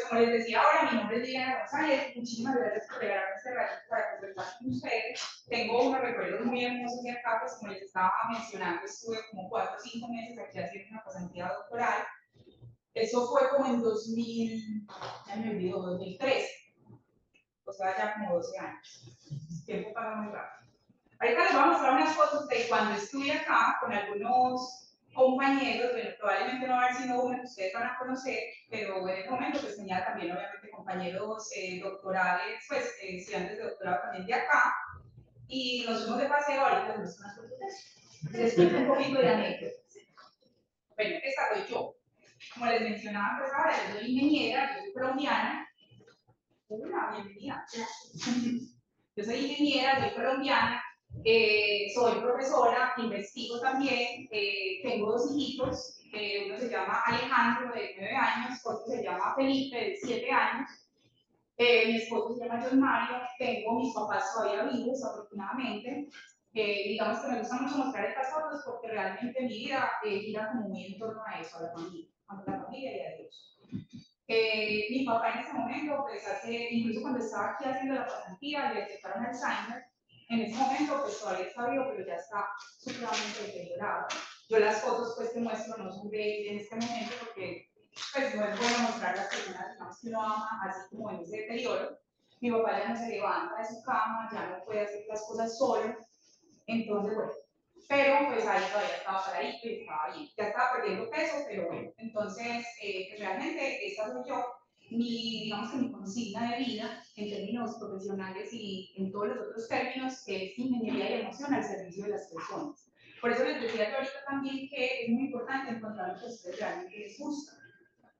como les decía ahora, mi nombre es Diana González. Muchísimas gracias por regalarme este ratito para conversar con ustedes. Tengo unos recuerdos muy hermosos de acá, pues como les estaba mencionando, estuve como 4 o 5 meses aquí haciendo una pasantía doctoral. Eso fue como en 2000, ya me olvidó, 2013. O sea, ya como 12 años. El tiempo pasa muy rápido. Ahorita les voy a mostrar unas fotos de cuando estuve acá con algunos compañeros, bueno, probablemente no va a haber sino uno que ustedes van a conocer, pero en este momento pues tenía también obviamente compañeros doctorales, pues estudiantes de doctorado también de acá, y nos fuimos de paseo. Ahorita les muestro unas fotos de eso. Les cuento un poquito de anécdotas. Bueno, esta soy yo. Como les mencionaba, pues ahora yo soy ingeniera, yo soy colombiana. Hola, bienvenida. Yo soy ingeniera, soy colombiana, soy profesora, investigo también, tengo 2 hijitos, uno se llama Alejandro de 9 años, otro se llama Felipe de 7 años, mi esposo se llama John Mario, tengo mis papás todavía vivos, afortunadamente. Digamos que me gusta mucho mostrar estas fotos porque realmente mi vida gira como muy en torno a eso, a la familia y a Dios. Mi papá en ese momento, pues incluso cuando estaba aquí haciendo la pasantía, le detectaron Alzheimer. En ese momento, pues todavía está vivo, pero ya está supremamente deteriorado. Yo las fotos pues que muestro no son en este momento porque pues no es bueno mostrar las personas, digamos, que uno ama, así como en ese deterioro. Mi papá ya no se levanta de su cama, ya no puede hacer las cosas solo. Entonces, bueno, pero pues ahí todavía estaba paradito y estaba bien. Ya estaba perdiendo peso, pero bueno. Entonces, pues, realmente esta soy yo. Digamos que mi consigna de vida en términos profesionales y en todos los otros términos es ingeniería y emoción al servicio de las personas. Por eso les decía yo ahorita también que es muy importante encontrar lo que a ustedes realmente les gusta.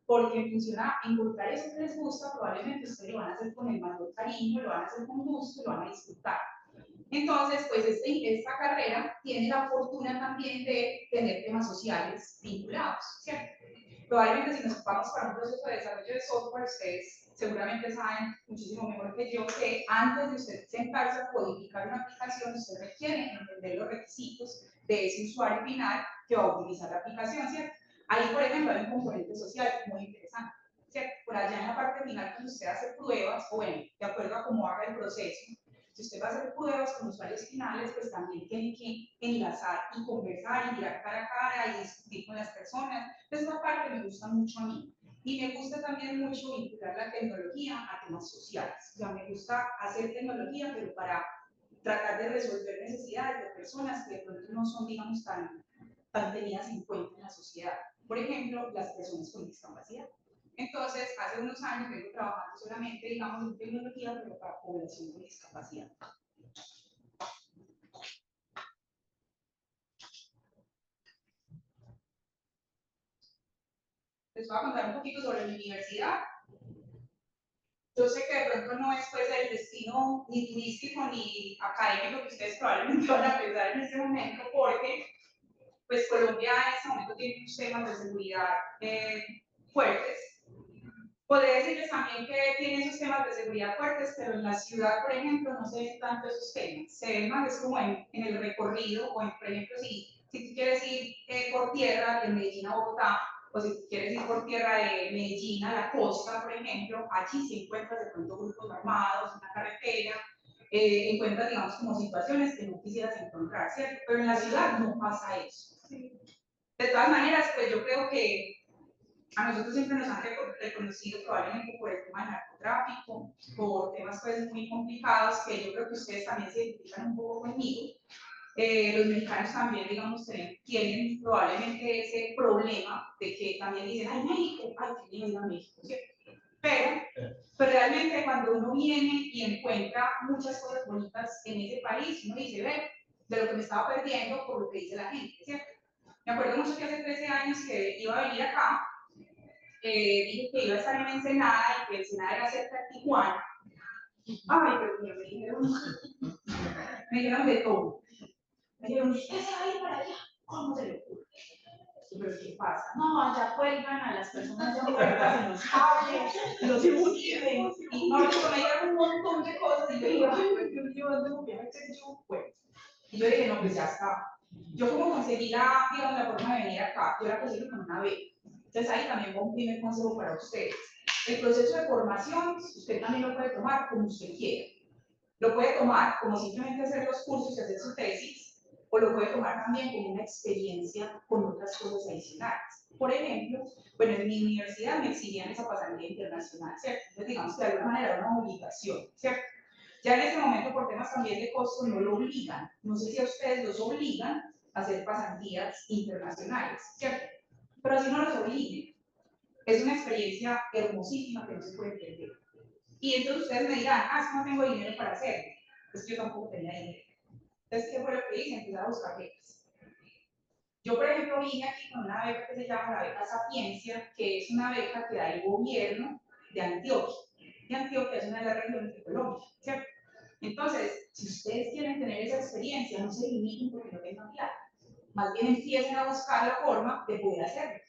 Porque en función a encontrar eso que les gusta, probablemente ustedes lo van a hacer con el mayor cariño, lo van a hacer con gusto, lo van a disfrutar. Entonces, pues esta carrera tiene la fortuna también de tener temas sociales vinculados, ¿cierto? Probablemente si nos ocupamos para un proceso de desarrollo de software, ustedes seguramente saben muchísimo mejor que yo que antes de usted sentarse a codificar una aplicación, usted requiere entender los requisitos de ese usuario final que va a utilizar la aplicación, ¿cierto? Ahí, por ejemplo, hay un componente social muy interesante, ¿cierto? Por allá en la parte final, cuando usted hace pruebas, o bueno, de acuerdo a cómo haga el proceso, si usted va a hacer pruebas con usuarios finales, pues también tiene que enlazar y conversar y mirar cara a cara y discutir con las personas. Esta parte me gusta mucho a mí. Y me gusta también mucho vincular la tecnología a temas sociales. O sea, me gusta hacer tecnología, pero para tratar de resolver necesidades de personas que de pronto no son, digamos, tan tenidas en cuenta en la sociedad. Por ejemplo, las personas con discapacidad. Entonces, hace unos años vengo trabajando solamente, digamos, en tecnología, pero para población con discapacidad. Les voy a contar un poquito sobre mi universidad. Yo sé que de pronto no es pues el destino ni turístico ni académico que ustedes probablemente van a pensar en este momento, porque pues Colombia en este momento tiene unos temas de seguridad fuertes. Podría decirles también que tiene esos temas de seguridad fuertes, pero en la ciudad, por ejemplo, no se ven tanto esos temas. Se ven más es como en el recorrido, o por ejemplo, si tú quieres ir por tierra de Medellín a Bogotá, o si tú quieres ir por tierra de Medellín a la costa, por ejemplo, allí se encuentras de pronto grupos armados, una carretera, encuentras, digamos, como situaciones que no quisieras encontrar, ¿cierto? Pero en la ciudad no pasa eso. De todas maneras, pues yo creo que a nosotros siempre nos han reconocido probablemente por el tema del narcotráfico, por temas pues muy complicados que yo creo que ustedes también se identifican un poco conmigo. Los mexicanos también, digamos, tienen probablemente ese problema de que también dicen, ay, México, ay, que viene a México, ¿cierto? Pero realmente cuando uno viene y encuentra muchas cosas bonitas en ese país, uno dice, ve, de lo que me estaba perdiendo por lo que dice la gente, ¿cierto? Me acuerdo mucho que hace 13 años que iba a venir acá, dije que iba a estar en Ensenada y que Ensenada era cerca de Tijuana. Ay, pero me dijeron de todo. Me dijeron, ¿qué se va a ir para allá? ¿Cómo se le ocurre? ¿Pero qué pasa? No, allá cuelgan a las personas de muertas en los cables, los exhiben, y no, me dieron un montón de cosas, y yo dije, ay, pues Dios mío, ¿dónde me voy a meter yo? Bueno, y yo dije, no, pues ya está. Yo como conseguí digamos, la forma de venir acá, yo la conseguí con una beca. Entonces ahí también va un primer consejo para ustedes. El proceso de formación, usted también lo puede tomar como usted quiera. Lo puede tomar como simplemente hacer los cursos y hacer su tesis, o lo puede tomar también como una experiencia con otras cosas adicionales. Por ejemplo, bueno, en mi universidad me exigían esa pasantía internacional, ¿cierto? Entonces, digamos que de alguna manera era una obligación, ¿cierto? Ya en este momento, por temas también de costo, no lo obligan. No sé si a ustedes los obligan a hacer pasantías internacionales, ¿cierto? Pero así no los obliguen. Es una experiencia hermosísima que no se puede entender. Y entonces ustedes me dirán, es que no tengo dinero para hacerlo. Es que yo tampoco tenía dinero. Entonces, ¿qué fue lo que hice? Empezar a buscar becas. Yo, por ejemplo, vine aquí con una beca que se llama la beca Sapiencia, que es una beca que da el gobierno de Antioquia. Y Antioquia es una de las regiones de Colombia, ¿cierto? Entonces, si ustedes quieren tener esa experiencia, no se limiten porque no tengan plata. Más bien empiecen a buscar la forma de poder hacerlo.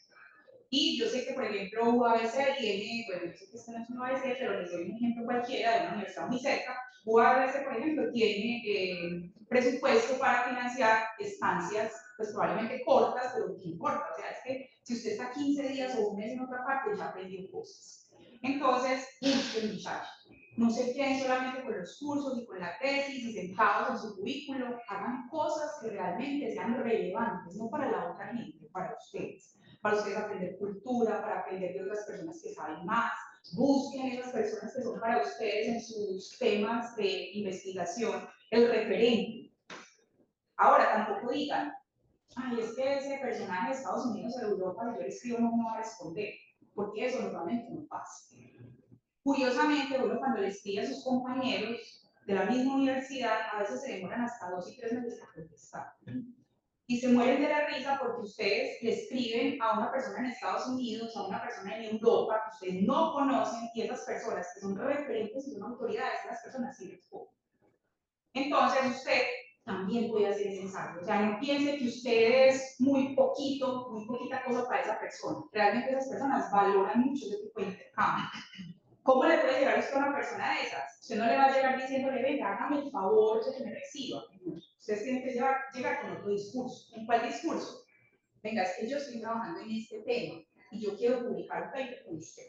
Y yo sé que, por ejemplo, UABC tiene, bueno, yo sé que esto no es un UABC, pero les doy un ejemplo cualquiera de una universidad muy cerca. UABC, por ejemplo, tiene presupuesto para financiar estancias, pues probablemente cortas, pero no importa. O sea, es que si usted está 15 días o un mes en otra parte, ya aprendió cosas. Entonces, busquen, muchachos. No se queden solamente con los cursos y con la tesis y sentados en su cubículo. Hagan cosas que realmente sean relevantes, no para la otra gente, para ustedes. Para ustedes aprender cultura, para aprender de otras personas que saben más. Busquen esas personas que son para ustedes en sus temas de investigación el referente. Ahora, tampoco digan, ay, es que ese personaje de Estados Unidos o de Europa, si yo le escribo, no me va a responder, porque eso normalmente no pasa. Curiosamente, uno cuando le escribe a sus compañeros de la misma universidad, a veces se demoran hasta 2 y 3 meses para contestar. Y se mueren de la risa porque ustedes le escriben a una persona en Estados Unidos, a una persona en Europa, que ustedes no conocen, y esas personas que son referentes y son autoridades, esas personas sí responden. Entonces usted también puede hacer ese ensayo. O sea, no piense que usted es muy poquita cosa para esa persona. Realmente esas personas valoran mucho ese tipo de intercambio. ¿Cómo le puede llegar usted a una persona de esas? Usted no le va a llegar diciéndole, venga, hágame el favor de que me reciba. Ustedes tienen que llegar con otro discurso. ¿En cuál discurso? Venga, es que yo estoy trabajando en este tema y yo quiero publicar un paper con usted.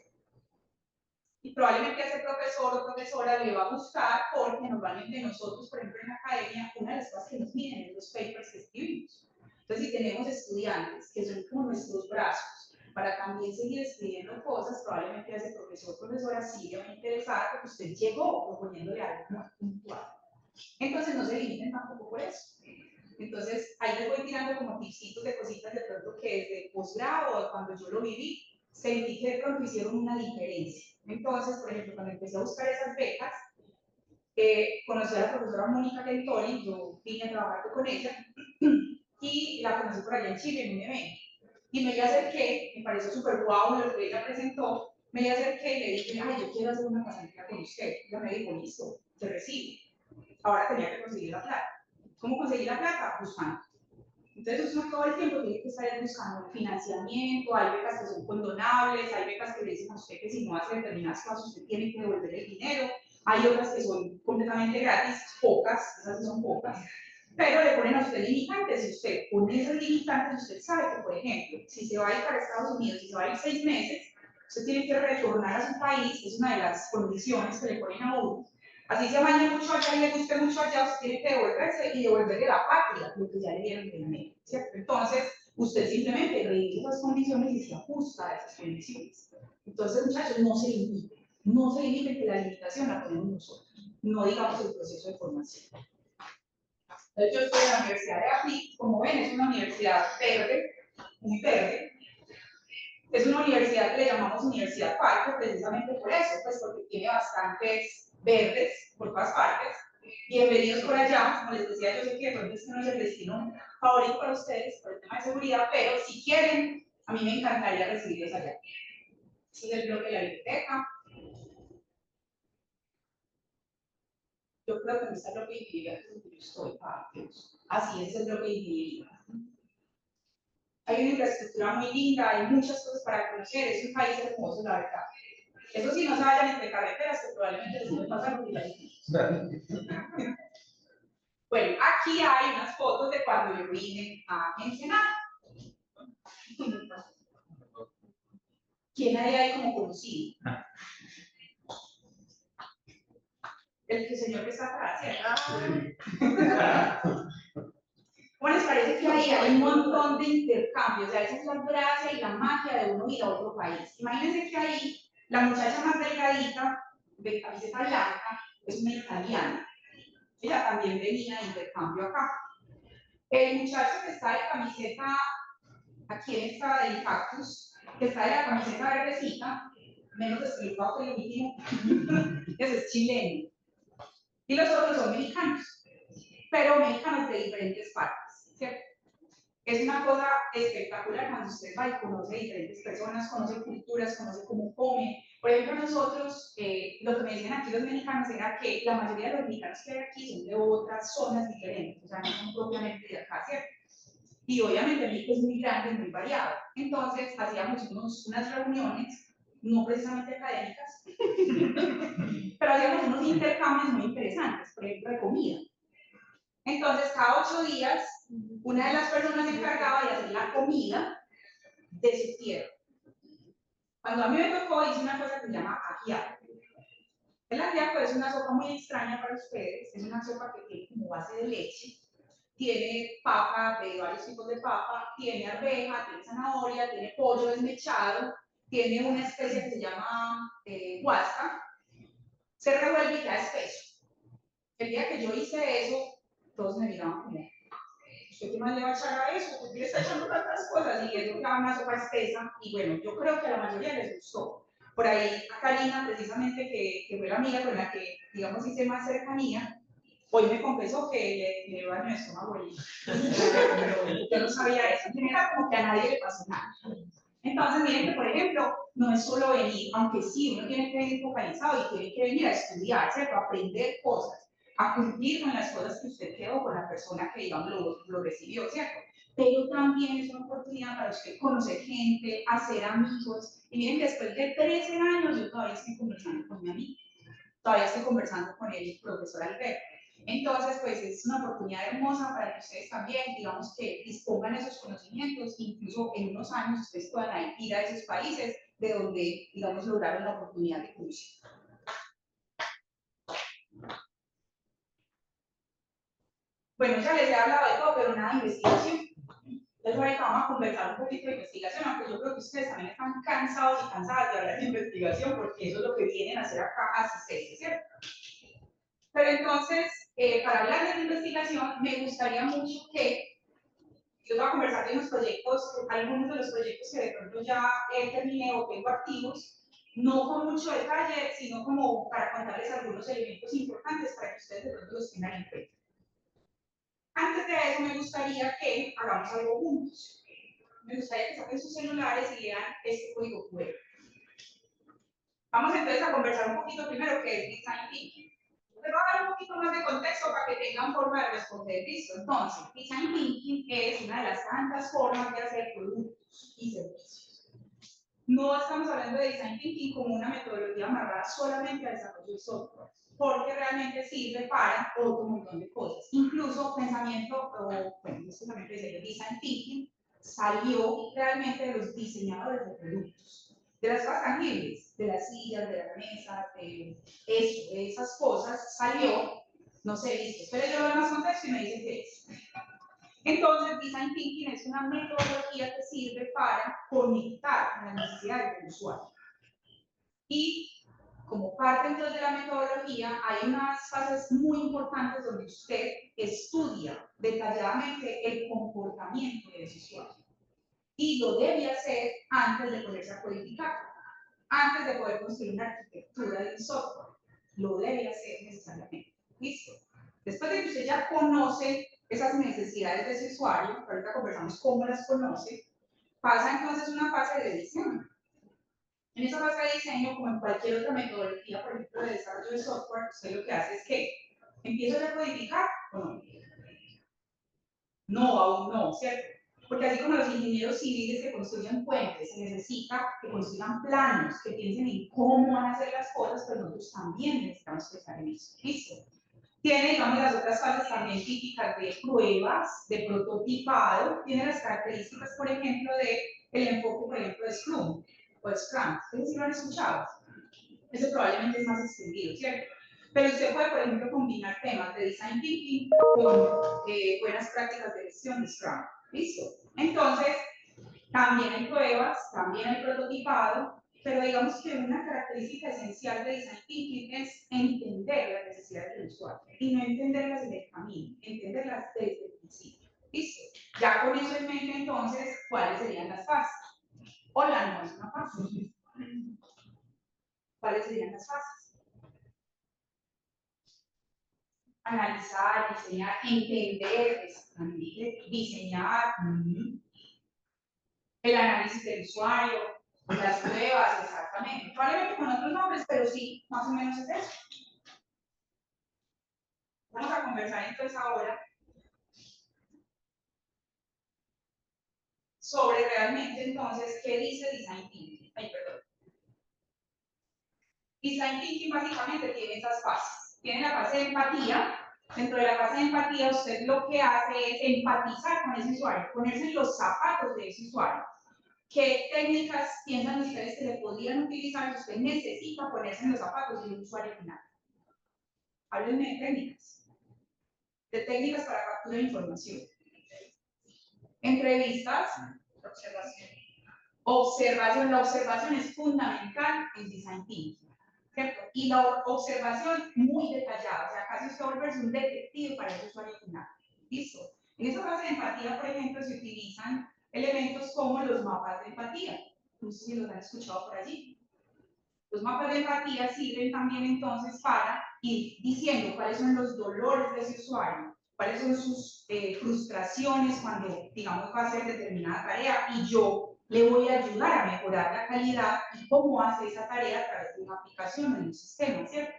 Y probablemente a ese profesor o profesora le va a gustar porque normalmente nosotros, por ejemplo, en la academia, una de las cosas que nos miden es los papers que escribimos. Entonces, si tenemos estudiantes que son como nuestros brazos para también seguir escribiendo cosas, probablemente a ese profesor o profesora sí le va a interesar porque usted llegó proponiéndole algo muy puntual. Entonces, no se limiten tampoco por eso. Entonces, ahí les voy tirando como tipsitos de cositas de pronto que desde posgrado o cuando yo lo viví, sentí que de pronto hicieron una diferencia. Entonces, por ejemplo, cuando empecé a buscar esas becas, conocí a la profesora Mónica Kentori, yo vine a trabajar con ella, y la conocí por allá en Chile en un evento. Y me le acerqué, me pareció súper guau lo que ella presentó, me le acerqué y le dije, ay, yo quiero hacer una pasantía con usted. Ella me dijo, listo, te recibe. Ahora tenía que conseguir la plata. ¿Cómo conseguir la plata? Buscando. Entonces, uno todo el tiempo tiene que estar buscando financiamiento, hay becas que son condonables, hay becas que le dicen a usted que si no hace determinadas cosas, usted tiene que devolver el dinero, hay otras que son completamente gratis, pocas, esas son pocas, pero le ponen a usted limitantes, y usted pone esas limitantes, usted sabe que, por ejemplo, si se va a ir para Estados Unidos, si se va a ir 6 meses, usted tiene que retornar a su país, es una de las condiciones que le ponen a uno. Así se bañe mucho allá y le guste mucho allá, usted tiene que devolverse y devolverle la patria, lo que ya le dieron de dinero, ¿cierto? Entonces, usted simplemente revisa esas condiciones y se ajusta a esas condiciones. Entonces, muchachos, no se limiten, que la limitación la ponemos nosotros, no digamos el proceso de formación. Entonces, yo estoy en la Universidad de AFIT, como ven, es una universidad verde, muy verde. Es una universidad que le llamamos Universidad Parque, precisamente por eso, pues porque tiene bastantes verdes por todas partes. Bienvenidos por allá, como les decía, yo sé que de este no es el destino favorito para ustedes por el tema de seguridad, pero si quieren, a mí me encantaría recibirlos allá. Este es el bloque de la biblioteca. Yo creo que no está el bloque de ingeniería, que es donde yo estoy. Así es el bloque de ingeniería. Hay una infraestructura muy linda, hay muchas cosas para conocer, es un país hermoso, la verdad. Eso sí, no se vayan entre carreteras, que probablemente les puede pasar porque ya. Bueno, aquí hay unas fotos de cuando yo vine a Ensenada. ¿Quién hay ahí como conocido? El señor que está atrás, ¿cierto? ¿Cómo les parece que ahí hay un montón de intercambios? O sea, esa es la gracia y la magia de uno ir a otro país. Imagínense que ahí la muchacha más delgadita, de camiseta blanca, es una italiana. Ella también venía de intercambio acá. El muchacho que está de camiseta, aquí en esta del cactus, que está de la camiseta verdecita, menos explicado que el último, ese es chileno. Y los otros son mexicanos, pero mexicanos de diferentes partes, ¿cierto? Es una cosa espectacular cuando usted va y conoce diferentes personas, conoce culturas, conoce cómo comen. Por ejemplo, nosotros, lo que me decían aquí los mexicanos era que la mayoría de los mexicanos que hay aquí son de otras zonas diferentes, o sea, no son propiamente de acá, ¿cierto? Y obviamente México es muy grande, muy variado. Entonces, hacíamos unas reuniones, no precisamente académicas, pero hacíamos unos intercambios muy interesantes, por ejemplo, de comida. Entonces, cada 8 días, una de las personas se encargaba de hacer la comida de su tierra. Cuando a mí me tocó, hice una cosa que se llama ajiaco. El ajiaco es una sopa muy extraña para ustedes, es una sopa que tiene como base de leche, tiene papa, de varios tipos de papa, tiene arveja, tiene zanahoria, tiene pollo desmechado, tiene una especie que se llama guasca, se revuelve y queda espeso. El día que yo hice eso, todos me miraban como, ¿usted qué más le va a echar a eso? ¿Por qué le está echando tantas cosas? Y eso quedaba una sopa espesa, y bueno, yo creo que a la mayoría les gustó. Por ahí a Karina, precisamente, que fue la amiga con la que, digamos, hice más cercanía, hoy me confesó que le dio daño de estómago y pero yo no sabía eso. En general, como que a nadie le pasó nada. Entonces, miren que, por ejemplo, no es solo venir, aunque sí, uno tiene que ir focalizado y tiene que venir a estudiar, ¿cierto? A aprender cosas, a cumplir con las cosas que usted quedó con la persona que, digamos, lo recibió, ¿cierto? Pero también es una oportunidad para usted conocer gente, hacer amigos. Y miren que después de 13 años yo todavía estoy conversando con mi amigo, todavía estoy conversando con el profesor Alberto. Entonces, pues es una oportunidad hermosa para que ustedes también, digamos, que dispongan esos conocimientos, incluso en unos años ustedes puedan ir a esos países de donde, digamos, lograron la oportunidad de curso. Bueno, ya les he hablado de todo, pero nada de investigación. Entonces ahorita vamos a conversar un poquito de investigación, aunque yo creo que ustedes también están cansados y cansadas de hablar de investigación, porque eso es lo que vienen a hacer acá asistentes, ¿cierto? Pero entonces, para hablar de la investigación, me gustaría mucho que yo voy a conversar de unos proyectos, algunos de los proyectos que de pronto ya terminé o tengo activos, no con mucho detalle, sino como para contarles algunos elementos importantes para que ustedes de pronto los tengan en cuenta. Antes de eso, me gustaría que hagamos algo juntos. Me gustaría que saquen sus celulares y lean este código QR. Vamos entonces a conversar un poquito primero qué es Design Thinking. Les voy a dar un poquito más de contexto para que tengan forma de responder. Listo. Entonces, Design Thinking es una de las tantas formas de hacer productos y servicios. No estamos hablando de Design Thinking como una metodología amarrada solamente al desarrollo de software, porque realmente sirve para otro montón de cosas. Incluso pensamiento, bueno, justamente el Design Thinking salió realmente de los diseñadores de productos, de las cosas tangibles, de las sillas, de las mesas, de eso, de esas cosas, salió, no sé, listo, pero yo doy más contexto y me dicen qué es. Entonces, Design Thinking es una metodología que sirve para conectar las necesidades del usuario. Y como parte entonces de la metodología, hay unas fases muy importantes donde usted estudia detalladamente el comportamiento de ese usuario. Y lo debe hacer antes de poderse a codificar, antes de poder construir una arquitectura de un software. Lo debe hacer necesariamente. ¿Listo? Después de que usted ya conoce esas necesidades de ese usuario, ahorita conversamos cómo las conoce, pasa entonces una fase de diseño. En esa fase de diseño, como en cualquier otra metodología, por ejemplo, de desarrollo de software, usted lo que hace es que empieza a codificar o no. No, aún no, ¿cierto? Porque así como los ingenieros civiles que construyen puentes, se necesita que construyan planos, que piensen en cómo van a hacer las cosas, pero nosotros también necesitamos pensar en eso. ¿Listo? Tiene, digamos, las otras fases también típicas de pruebas, de prototipado, tiene las características, por ejemplo, del enfoque, por ejemplo, de Scrum. o Scrum. ¿Ustedes sí lo han escuchado? Eso probablemente es más extendido, ¿cierto? Pero usted puede, por ejemplo, combinar temas de Design Thinking con buenas prácticas de gestión de Scrum. ¿Listo? Entonces, también hay pruebas, también hay prototipado, pero digamos que una característica esencial de Design Thinking es entender las necesidades del usuario y no entenderlas en el camino, entenderlas desde el principio. ¿Listo? Ya con eso en mente, entonces, ¿cuáles serían las fases? Hola, no es una fase. ¿Cuáles serían las fases? Analizar, diseñar, entender, diseñar, el análisis del usuario, las pruebas, exactamente. Probablemente con otros nombres, pero sí, más o menos es eso. Vamos a conversar entonces ahora sobre realmente entonces qué dice Design Thinking. Ay, perdón. Design Thinking básicamente tiene esas fases. Tiene la fase de empatía. Dentro de la fase de empatía usted lo que hace es empatizar con ese usuario, ponerse en los zapatos de ese usuario. ¿Qué técnicas piensan ustedes que le podrían utilizar si usted necesita ponerse en los zapatos de un usuario final? Háblenme de técnicas para captura de información. Entrevistas, observación. Observación, la observación es fundamental en Design Thinking, ¿cierto? Y la observación muy detallada, o sea, casi usted volverse un detective para el usuario final. ¿Listo? En esa fase de empatía, por ejemplo, se utilizan elementos como los mapas de empatía. No sé si los han escuchado por allí. Los mapas de empatía sirven también entonces para ir diciendo cuáles son los dolores de ese usuario, cuáles son sus frustraciones cuando, digamos, va a hacer determinada tarea y yo le voy a ayudar a mejorar la calidad y cómo hace esa tarea a través de una aplicación en un sistema, ¿cierto?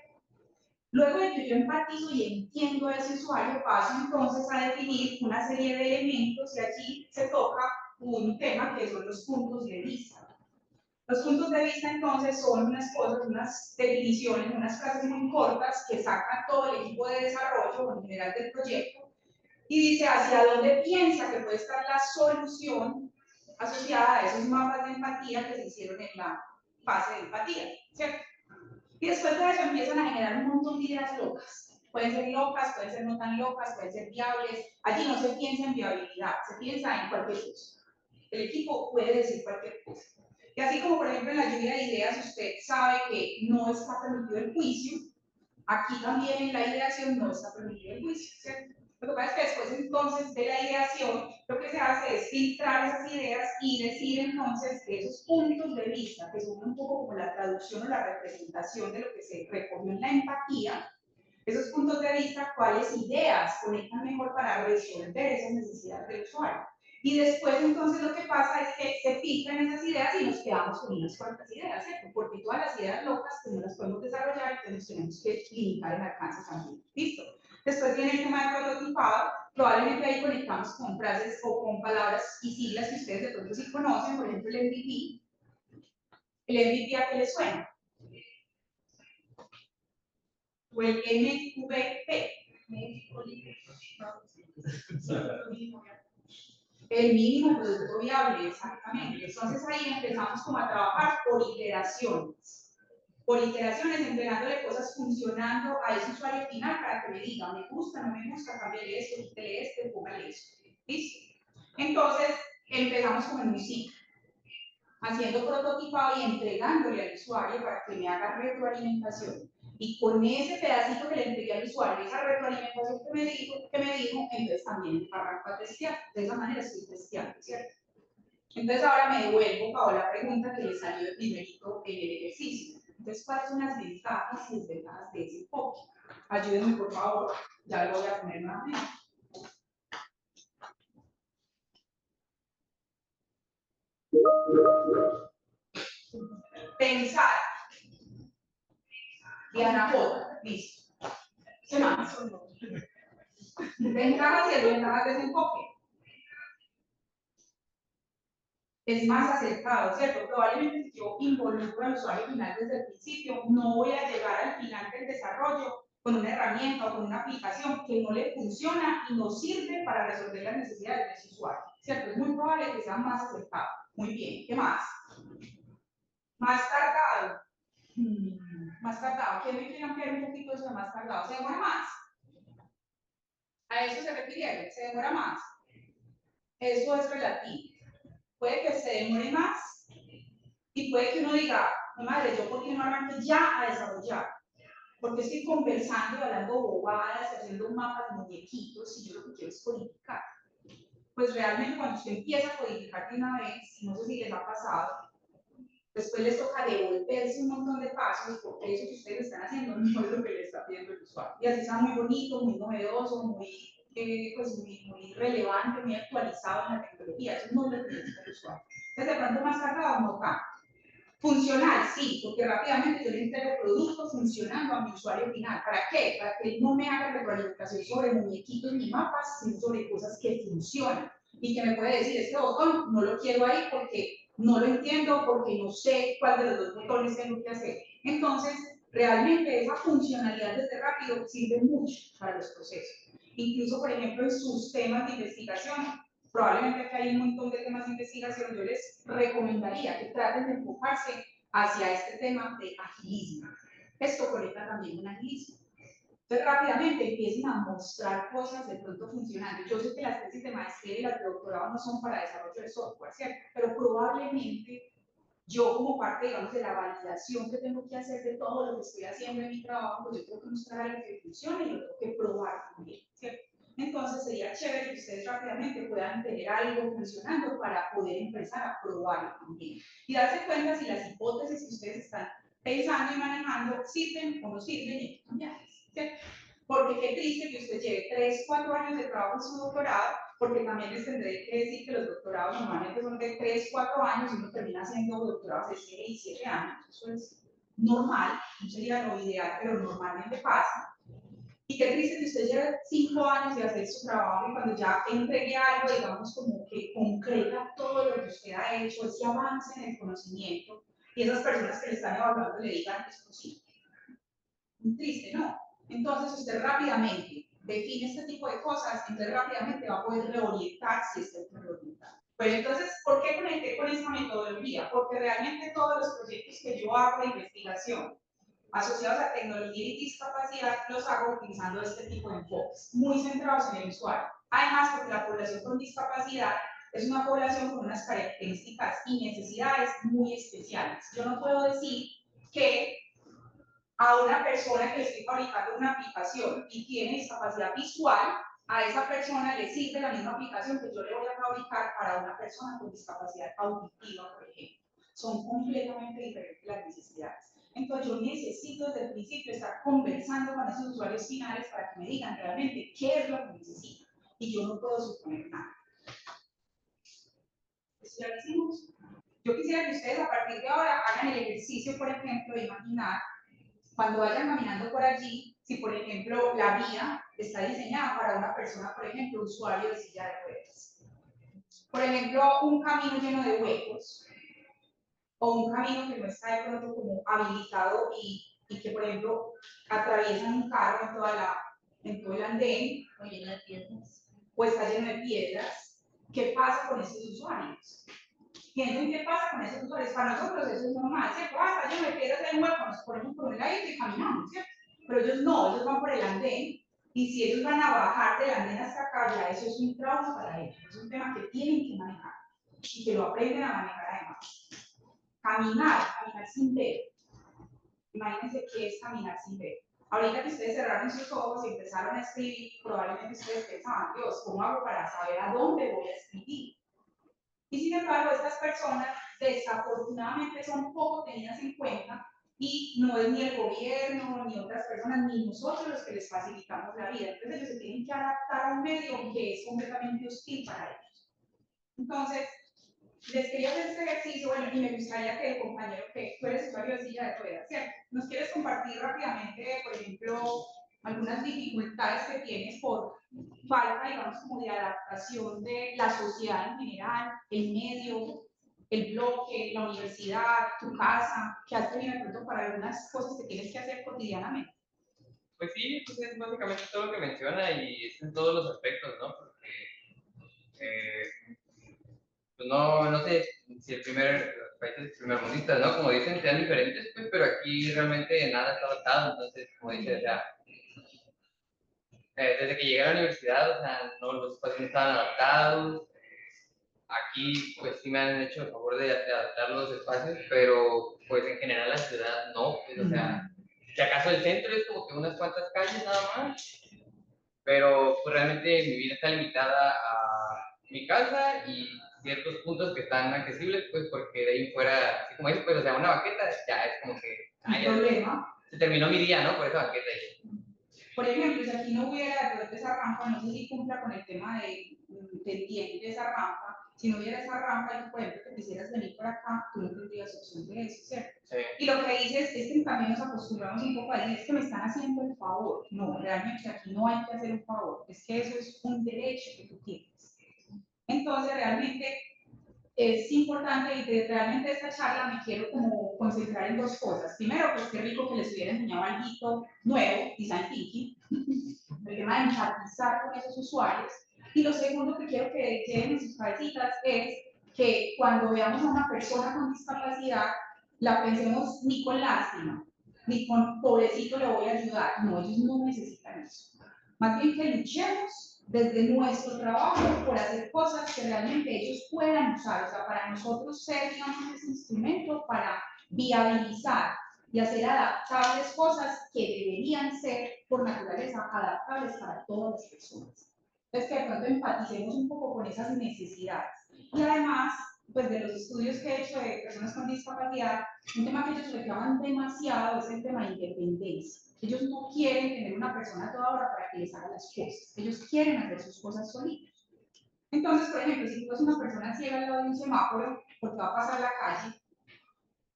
Luego de que yo empatizo y entiendo a ese usuario, paso entonces a definir una serie de elementos y allí se toca un tema que son los puntos de vista. Los puntos de vista entonces son unas cosas, unas definiciones, unas frases muy cortas que saca todo el equipo de desarrollo o en general del proyecto y dice hacia dónde piensa que puede estar la solución asociada a esos mapas de empatía que se hicieron en la fase de empatía, ¿cierto? Y después de eso empiezan a generar un montón de ideas locas. Pueden ser locas, pueden ser no tan locas, pueden ser viables. Allí no se piensa en viabilidad, se piensa en cualquier cosa. El equipo puede decir cualquier cosa. Y así como, por ejemplo, en la lluvia de ideas usted sabe que no está permitido el juicio, aquí también en la ideación no está permitido el juicio, ¿cierto? Lo que pasa es que después entonces de la ideación, lo que se hace es filtrar esas ideas y decir entonces de esos puntos de vista, que son un poco como la traducción o la representación de lo que se recogió en la empatía, esos puntos de vista, cuáles ideas conectan mejor para resolver esas necesidades del usuario. Y después entonces lo que pasa es que se filtran esas ideas y nos quedamos con unas cuantas ideas, ¿cierto? Porque todas las ideas locas pues no las podemos desarrollar, entonces tenemos que limitar el alcance también. ¿Listo? Después viene el tema de prototipado, probablemente ahí conectamos con frases o con palabras y siglas que ustedes de pronto sí conocen, por ejemplo el MVP. ¿El MVP a qué le suena? O el MVP. El mínimo producto viable, exactamente. Entonces ahí empezamos como a trabajar por iteraciones. Por iteraciones, entregándole cosas funcionando a ese usuario final para que me diga, me gusta, no me gusta, cámbiale esto, quítale este, póngale esto. ¿Listo? Entonces, empezamos con un ciclo, haciendo prototipado y entregándole al usuario para que me haga retroalimentación. Y con ese pedacito que le entregué al usuario, esa retroalimentación que me dijo entonces también arranco a testear. De esa manera estoy testeando, ¿cierto? Entonces ahora me devuelvo, Paola, la pregunta que le salió de primerito en el ejercicio. Entonces, ¿cuáles son las ventajas y desventajas de ese enfoque? Ayúdenme, por favor. Ya lo voy a poner nuevamente. Pensar. Diana J. Listo. ¿Qué más? Ventajas y desventajas de ese enfoque. Es más acertado, ¿cierto? Probablemente si yo involucro al usuario final desde el principio, no voy a llegar al final del desarrollo con una herramienta o con una aplicación que no le funciona y no sirve para resolver las necesidades de ese usuario, ¿cierto? Es muy probable que sea más acertado. Muy bien, ¿qué más? Más tardado. Más tardado. ¿Quién me quiere ampliar un poquito eso de más tardado? ¿Se demora más? A eso se refirieron, se demora más. Eso es relativo. Puede que se demore más y puede que uno diga, mi madre, ¿yo por qué no arranco ya a desarrollar? Porque estoy conversando, hablando bobadas, haciendo un mapa de muñequitos y yo lo que quiero es codificar. Pues realmente cuando usted empieza a codificar de una vez, no sé si les ha pasado, después les toca devolverse un montón de pasos porque eso que ustedes están haciendo no es lo que le está pidiendo el usuario. Y así está muy bonito, muy novedoso, muy relevante, muy actualizado en la tecnología. Eso no es lo que necesita el usuario. Entonces, de pronto más tardado no tanto. Funcional, sí, porque rápidamente yo le entrego productos funcionando a mi usuario final. ¿Para qué? Para que él no me haga retroalimentación sobre muñequitos ni mapas, sino sobre cosas que funcionan. Y que me puede decir, este botón no lo quiero ahí porque no lo entiendo, porque no sé cuál de los dos botones tengo que hacer. Entonces, realmente esa funcionalidad desde rápido sirve mucho para los procesos. Incluso, por ejemplo, en sus temas de investigación, probablemente acá hay un montón de temas de investigación, yo les recomendaría que traten de enfocarse hacia este tema de agilismo. Esto conecta también un agilismo. Entonces, rápidamente empiecen a mostrar cosas de pronto funcionando. Yo sé que las tesis de maestría y las de doctorado no son para desarrollo de software, ¿cierto? Pero probablemente yo como parte, digamos, de la validación que tengo que hacer de todo lo que estoy haciendo en mi trabajo, pues yo tengo que mostrar algo que funcione y lo tengo que probar también, ¿cierto? Entonces sería chévere que ustedes rápidamente puedan tener algo funcionando para poder empezar a probarlo también. Y darse cuenta si las hipótesis que ustedes están pensando y manejando sirven o no sirven y hay que cambiarlas, ¿cierto? Porque qué triste que usted lleve 3, 4 años de trabajo en su doctorado, porque también les tendré que decir que los doctorados normalmente son de 3, 4 años y uno termina haciendo doctorados de 6, 7 años. Eso es normal, no sería lo ideal, pero normalmente pasa. Y qué triste que usted lleve 5 años de hacer su trabajo y cuando ya entregue algo, digamos, como que concreta todo lo que usted ha hecho, ese avance en el conocimiento, y esas personas que le están evaluando le digan, es posible. Muy triste, ¿no? Entonces usted rápidamente define este tipo de cosas, entonces rápidamente va a poder reorientar si está reorientado. Pues entonces, ¿por qué conecté con esta metodología? Porque realmente todos los proyectos que yo hago de investigación asociados a tecnología y discapacidad los hago utilizando este tipo de enfoques, muy centrados en el usuario. Además, porque la población con discapacidad es una población con unas características y necesidades muy especiales. Yo no puedo decir que a una persona que estoy fabricando una aplicación y tiene discapacidad visual, a esa persona le sirve la misma aplicación que yo le voy a fabricar para una persona con discapacidad auditiva, por ejemplo. Son completamente diferentes las necesidades. Entonces yo necesito desde el principio estar conversando con esos usuarios finales para que me digan realmente qué es lo que necesitan. Y yo no puedo suponer nada. ¿Eso ya lo hicimos? Yo quisiera que ustedes a partir de ahora hagan el ejercicio, por ejemplo, de imaginar cuando vayan caminando por allí, si por ejemplo la vía está diseñada para una persona, por ejemplo, usuario de silla de ruedas. Por ejemplo, un camino lleno de huecos, o un camino que no está de pronto como habilitado y que, por ejemplo, atraviesan un carro en todo el andén, o lleno de piedras, o está lleno de piedras. ¿Qué pasa con esos usuarios? Piensen qué pasa con esos usuarios. Para nosotros eso es normal, ¿cierto? Ah, está lleno de piedras, hay un hueco, nos ponemos por un ladito y caminamos, ¿cierto? Pero ellos no, ellos van por el andén. Y si ellos van a bajar del andén hasta acá, ya eso es un trauma para ellos. Es un tema que tienen que manejar y que lo aprenden a manejar además. Caminar sin ver. Imagínense qué es caminar sin ver. Ahorita que ustedes cerraron sus ojos y empezaron a escribir, probablemente ustedes pensaban, Dios, ¿cómo hago para saber a dónde voy a escribir? Y sin embargo, estas personas desafortunadamente son poco tenidas en cuenta y no es ni el gobierno, ni otras personas, ni nosotros los que les facilitamos la vida. Entonces ellos se tienen que adaptar a un medio que es completamente hostil para ellos. Entonces, les quería hacer este ejercicio, bueno, y me gustaría que el compañero, que tú eres usuario de silla de ruedas, ¿cierto? ¿Nos quieres compartir rápidamente, por ejemplo, algunas dificultades que tienes por falta, digamos, como de adaptación de la sociedad en general, el medio, el bloque, la universidad, tu casa, que has tenido de pronto para algunas cosas que tienes que hacer cotidianamente? Pues sí, pues es básicamente todo lo que menciona y es en todos los aspectos, ¿no? Porque, pues no sé si países primermundistas, ¿no? Como dicen, sean diferentes, pues, pero aquí realmente nada está adaptado, entonces, como dice, o sea, desde que llegué a la universidad, o sea, no, los espacios no estaban adaptados. Aquí, pues sí me han hecho el favor de adaptar los espacios, pero pues en general la ciudad no, pues, o sea, si acaso el centro es como que unas cuantas calles nada más, pero pues realmente mi vida está limitada a mi casa y ciertos puntos que están accesibles, pues porque de ahí fuera, así como es, pues, o sea, una banqueta ya es como que, un problema. Se terminó mi día, ¿no? Por esa banqueta. Por ejemplo, si aquí no hubiera de pronto esa rampa, no sé si cumpla con el tema del tiempo de esa rampa, si no hubiera esa rampa y tú, por ejemplo, que quisieras venir por acá, tú no tendrías opción de eso, ¿cierto? Sí. Y lo que dices es que también nos acostumbramos un poco a decir, es que me están haciendo el favor. No, realmente aquí no hay que hacer un favor, es que eso es un derecho que tú tienes. Entonces, realmente es importante y realmente esta charla me quiero como concentrar en dos cosas. Primero, pues qué rico que les hubiera enseñado algo nuevo, Design Thinking, el tema de empatizar con esos usuarios. Y lo segundo que quiero que queden en sus cabecitas es que cuando veamos a una persona con discapacidad, la pensemos ni con lástima, ni con pobrecito le voy a ayudar. No, ellos no necesitan eso. Más bien que luchemos desde nuestro trabajo por hacer cosas que realmente ellos puedan usar. O sea, para nosotros ser, digamos, ese instrumento para viabilizar y hacer adaptables cosas que deberían ser por naturaleza adaptables para todas las personas. Entonces, que de pronto empaticemos un poco con esas necesidades. Y además, pues de los estudios que he hecho de personas con discapacidad, un tema que ellos reclaman demasiado es el tema de independencia. Ellos no quieren tener una persona a toda hora para que les haga las cosas. Ellos quieren hacer sus cosas solitos. Entonces, por ejemplo, si tú eres una persona ciega al lado de un semáforo, porque va a pasar la calle,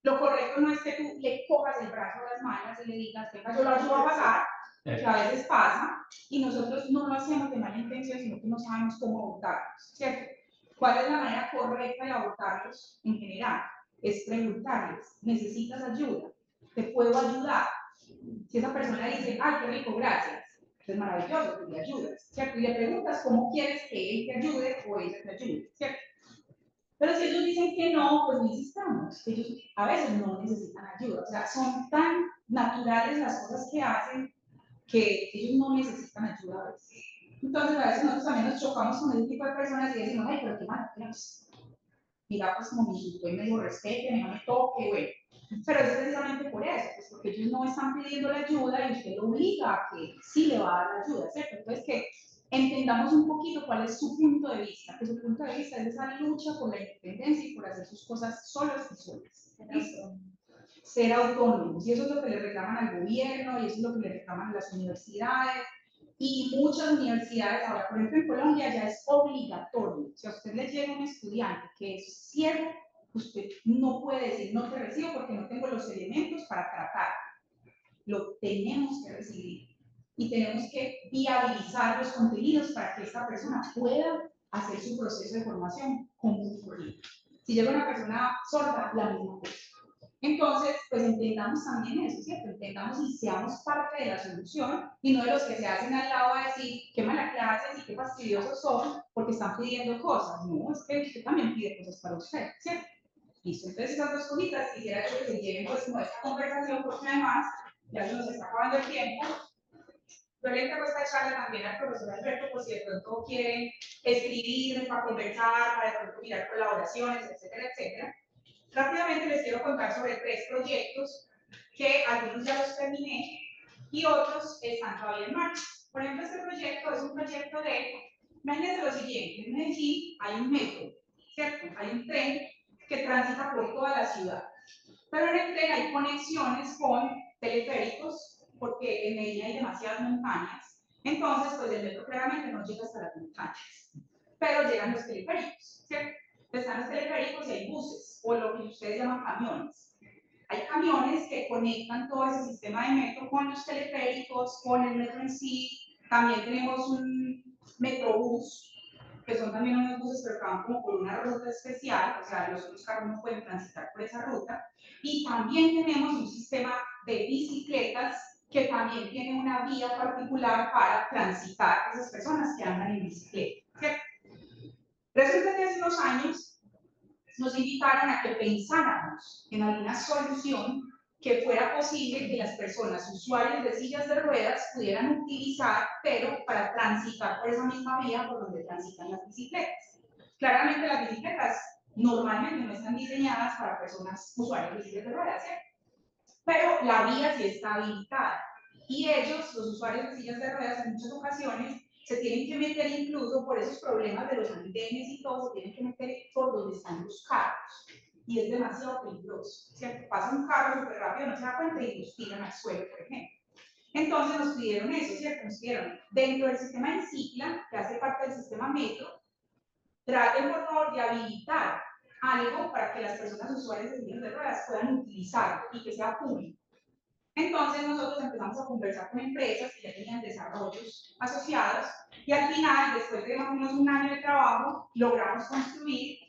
lo correcto no es que tú le cojas el brazo a las manos y le digas, venga, yo lo ayudo a pasar, que a veces pasa, y nosotros no lo hacemos de mala intención, sino que no sabemos cómo abordarlos, ¿cierto? ¿Cuál es la manera correcta de abordarlos en general? Es preguntarles, ¿necesitas ayuda? ¿Te puedo ayudar? Si esa persona dice, ay, qué rico, gracias, es maravilloso, tú le ayudas, ¿cierto? Y le preguntas cómo quieres que él te ayude o ella te ayude, ¿cierto? Pero si ellos dicen que no, pues necesitamos. Ellos a veces no necesitan ayuda. O sea, son tan naturales las cosas que hacen que ellos no necesitan ayuda a veces. Entonces, a veces nosotros también nos chocamos con ese tipo de personas y decimos, ay, pero qué mal, mira, pues como me insultó y me dijo, respete, no me toque, bueno. Pero es precisamente por eso, pues porque ellos no están pidiendo la ayuda y usted lo obliga a que sí le va a dar la ayuda, ¿cierto? Entonces, que entendamos un poquito cuál es su punto de vista, que su punto de vista es esa lucha por la independencia y por hacer sus cosas solos y solas. ¿Listo? Ser autónomos, y eso es lo que le reclaman al gobierno, y eso es lo que le reclaman a las universidades, y muchas universidades, ahora por ejemplo en Colombia ya es obligatorio, si a usted le llega un estudiante que es ciego, usted no puede decir no te recibo porque no tengo los elementos para tratar, lo tenemos que recibir y tenemos que viabilizar los contenidos para que esta persona pueda hacer su proceso de formación como un. Si llega una persona sorda, la misma cosa. Entonces, pues entendamos también eso, ¿cierto? Entendamos y seamos parte de la solución y no de los que se hacen al lado a decir qué mala clase y qué fastidiosos son porque están pidiendo cosas. No, es que usted también pide cosas para usted, ¿cierto? Listo, entonces esas dos cositas quisiera que se lleven pues como esta conversación porque además ya se nos está acabando el tiempo. Yo le entrego esta charla también al profesor Alberto por si de pronto quieren escribir para conversar, para de pronto mirar colaboraciones, etcétera, etcétera. Rápidamente les quiero contar sobre 3 proyectos que algunos ya los terminé y otros están todavía en marcha. Por ejemplo, este proyecto es un proyecto de, imagínense lo siguiente, en Medellín hay un metro, ¿cierto? Hay un tren que transita por toda la ciudad, pero en el tren hay conexiones con teleféricos, porque en Medellín hay demasiadas montañas, entonces pues el metro claramente no llega hasta las montañas, pero llegan los teleféricos, ¿cierto? Están los teleféricos y hay buses, o lo que ustedes llaman camiones. Hay camiones que conectan todo ese sistema de metro con los teleféricos, con el metro en sí. También tenemos un metrobús, que son también unos buses pero que van como por una ruta especial, o sea, los otros carros no pueden transitar por esa ruta. Y también tenemos un sistema de bicicletas que también tiene una vía particular para transitar a esas personas que andan en bicicleta, ¿cierto? Resulta que hace unos años nos invitaron a que pensáramos en alguna solución que fuera posible que las personas usuarias de sillas de ruedas pudieran utilizar, pero para transitar por esa misma vía por donde transitan las bicicletas. Claramente las bicicletas normalmente no están diseñadas para personas usuarias de sillas de ruedas, ¿cierto? Pero la vía sí está habilitada. Y ellos, los usuarios de sillas de ruedas, en muchas ocasiones se tienen que meter incluso por esos problemas de los andenes y todo, se tienen que meter por donde están los carros. Y es demasiado peligroso, ¿cierto? Pasa un carro súper rápido, no se da cuenta y los tiran al suelo, por ejemplo. Entonces nos pidieron eso, ¿cierto? Nos pidieron, dentro del sistema Encicla, que hace parte del sistema Metro, traten por favor de habilitar algo para que las personas usuarias de sillas de ruedas puedan utilizarlo y que sea público. Entonces nosotros empezamos a conversar con empresas que ya tenían desarrollos asociados y al final, después de más o menos un año de trabajo, logramos construir.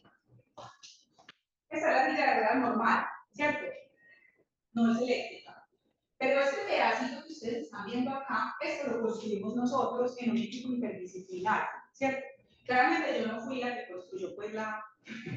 Esta es la silla de ruedas normal, ¿cierto? No es eléctrica. Pero este pedacito que ustedes están viendo acá, esto lo construimos nosotros en un equipo interdisciplinario, ¿cierto? Claramente yo no fui la que construyó pues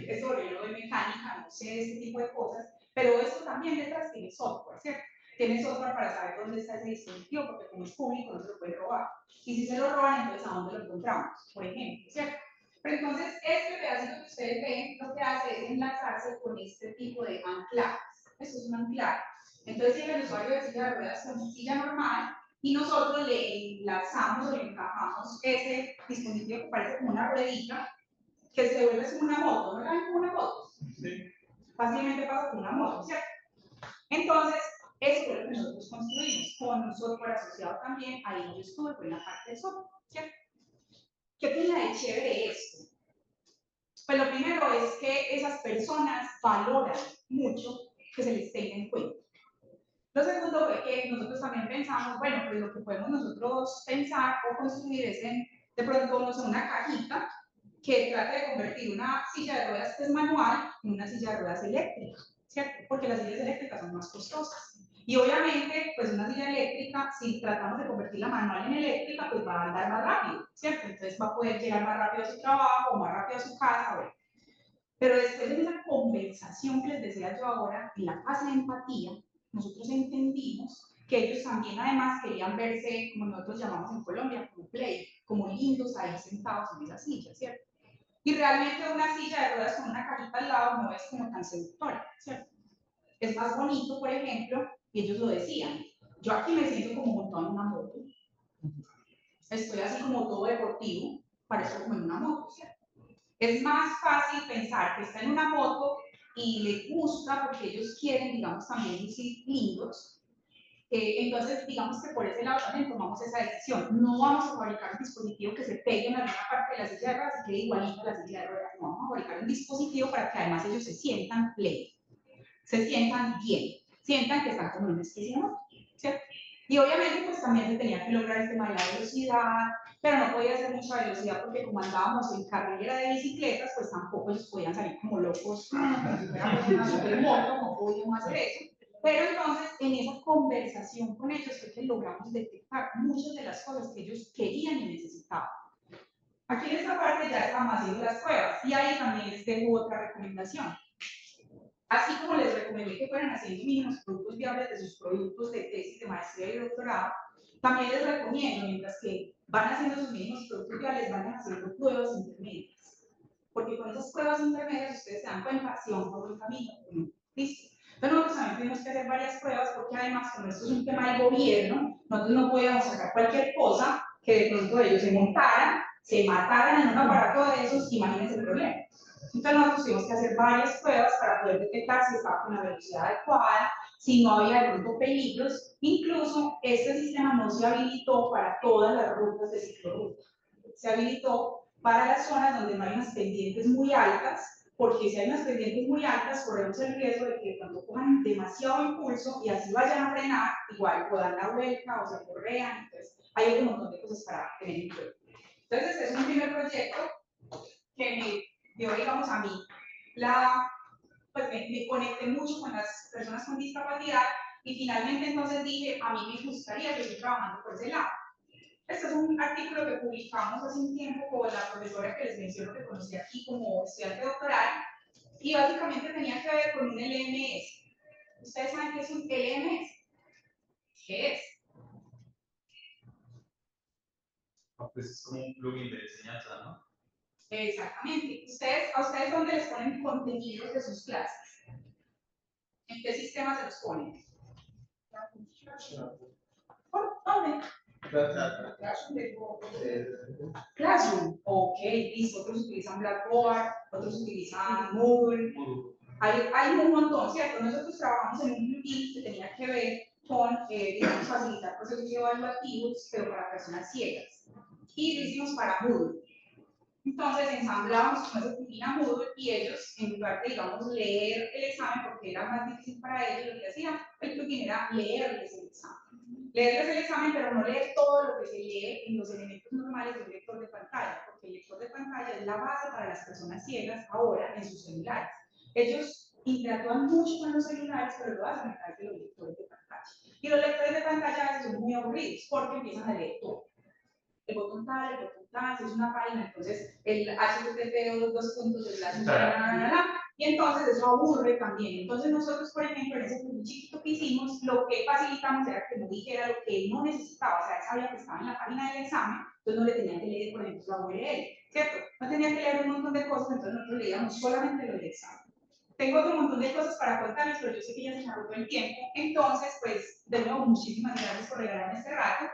eso de mecánica, no sé, ese tipo de cosas, pero esto también detrás tiene software, ¿cierto? Tiene software para saber dónde está ese dispositivo, porque como es público no se lo puede robar. Y si se lo roban, entonces ¿a dónde lo encontramos? Por ejemplo, ¿cierto? Pero entonces, este pedacito que ustedes ven, lo que hace es enlazarse con este tipo de anclajes. Esto es un anclaje. Entonces llega el usuario de silla de ruedas con su silla normal y nosotros le enlazamos o le encajamos ese dispositivo que parece como una ruedita que se vuelve como una moto, ¿no ven como una moto? Sí. Fácilmente pasa como una moto, ¿cierto? Entonces, eso es lo que nosotros construimos con un software asociado también, ahí yo estuve con la parte de software, ¿cierto? ¿Qué tiene de chévere esto? Pues lo primero es que esas personas valoran mucho que se les tenga en cuenta. Lo segundo fue que nosotros también pensamos, bueno, pues lo que podemos nosotros pensar o construir es de pronto no sé, una cajita que trate de convertir una silla de ruedas que es manual en una silla de ruedas eléctrica, ¿cierto? Porque las sillas eléctricas son más costosas. Y obviamente, pues una silla eléctrica, si tratamos de convertirla manual en eléctrica, pues va a andar más rápido, ¿cierto? Entonces va a poder llegar más rápido a su trabajo, o más rápido a su casa, bueno. Pero después de esa conversación que les decía yo ahora, en la fase de empatía, nosotros entendimos que ellos también además querían verse, como nosotros llamamos en Colombia, como play, como lindos ahí sentados en esa silla, ¿cierto? Y realmente una silla de ruedas con una cajita al lado no es como tan seductora, ¿cierto? Es más bonito, por ejemplo, y ellos lo decían, yo aquí me siento como montado en una moto, estoy así como todo deportivo, parezco como en una moto, ¿cierto? Es más fácil pensar que está en una moto y le gusta porque ellos quieren, digamos, también lucir lindos. Entonces, digamos que por ese lado también tomamos esa decisión. No vamos a fabricar un dispositivo que se pegue en alguna parte de la silla de ruedas y quede igualito a la silla de ruedas. No, vamos a fabricar un dispositivo para que además ellos se sientan play, se sientan bien, sientan que están como en una especie de moto, ¿cierto? Y obviamente pues también se tenía que lograr el tema de la velocidad, pero no podía hacer mucha velocidad porque como andábamos en carrera de bicicletas, pues tampoco ellos podían salir como locos, como si fuéramos una supermoto, no podíamos hacer eso. Pero entonces en esa conversación con ellos fue que logramos detectar muchas de las cosas que ellos querían y necesitaban. Aquí en esta parte ya estamos haciendo las pruebas y ahí también les tengo otra recomendación. Así como les recomendé que fueran haciendo mínimos productos viables de sus productos de tesis de maestría y doctorado, también les recomiendo, mientras que van haciendo sus mínimos productos viables, van haciendo pruebas intermedias. Porque con esas pruebas intermedias ustedes se dan cuenta si van por buen camino o no. ¿Listo? Entonces nosotros también tuvimos que hacer varias pruebas porque además, como esto es un tema del gobierno, nosotros no podíamos sacar cualquier cosa que de pronto ellos se montaran, se mataran en un aparato de esos, imagínense el problema. Entonces nosotros tuvimos que hacer varias pruebas para poder detectar si estaba con la velocidad adecuada, si no había de pronto peligros. Incluso este sistema no se habilitó para todas las rutas de ciclorruta. Se habilitó para las zonas donde no hay unas pendientes muy altas, porque si hay unas pendientes muy altas, corremos el riesgo de que cuando cojan demasiado impulso y así vayan a frenar, igual puedan dar vuelta o se correan. Entonces, hay un montón de cosas para tener en cuenta. Entonces, es un primer proyecto que me dio, digamos, a mí, pues me conecté mucho con las personas con discapacidad y finalmente entonces dije, a mí me gustaría seguir trabajando por ese lado. Este es un artículo que publicamos hace un tiempo con la profesora que les menciono que conocí aquí como estudiante doctoral, y básicamente tenía que ver con un LMS. ¿Ustedes saben qué es un LMS? ¿Qué es? Pues es como un plugin de enseñanza, ¿no? Exactamente. ¿A ustedes dónde les ponen contenidos de sus clases? ¿En qué sistema se los ponen? ¿Dónde? Classroom. Ok, listo. Otros utilizan Blackboard, otros utilizan Moodle. Hay un montón, ¿cierto? Nosotros trabajamos en un plugin que tenía que ver con, digamos, facilitar procesos evaluativos, pero para personas ciegas. Y lo hicimos para Moodle. Entonces ensamblábamos con esa plugin a Moodle y ellos, en lugar de, digamos, leer el examen, porque era más difícil para ellos, lo que hacían, el plugin era leerles el examen. Leerles el examen, pero no leer todo lo que se lee en los elementos normales del lector de pantalla, porque el lector de pantalla es la base para las personas ciegas ahora en sus celulares. Ellos interactúan mucho con los celulares, pero lo hacen a través de los lectores de pantalla. Y los lectores de pantalla a veces son muy aburridos porque empiezan a leer todo. El botón tal, si es una página, entonces el HTTP dos puntos de y entonces eso aburre también. Entonces nosotros, por ejemplo, en ese curso chiquito que hicimos, lo que facilitamos era que no dijera lo que él no necesitaba, o sea, él sabía que estaba en la página del examen, entonces no le tenía que leer, por ejemplo, la URL, ¿cierto? No tenía que leer un montón de cosas, entonces nosotros leíamos solamente lo del examen. Tengo otro montón de cosas para contarles, pero yo sé que ya se me agotó el tiempo, entonces, pues, de nuevo, muchísimas gracias por regalarme este rato.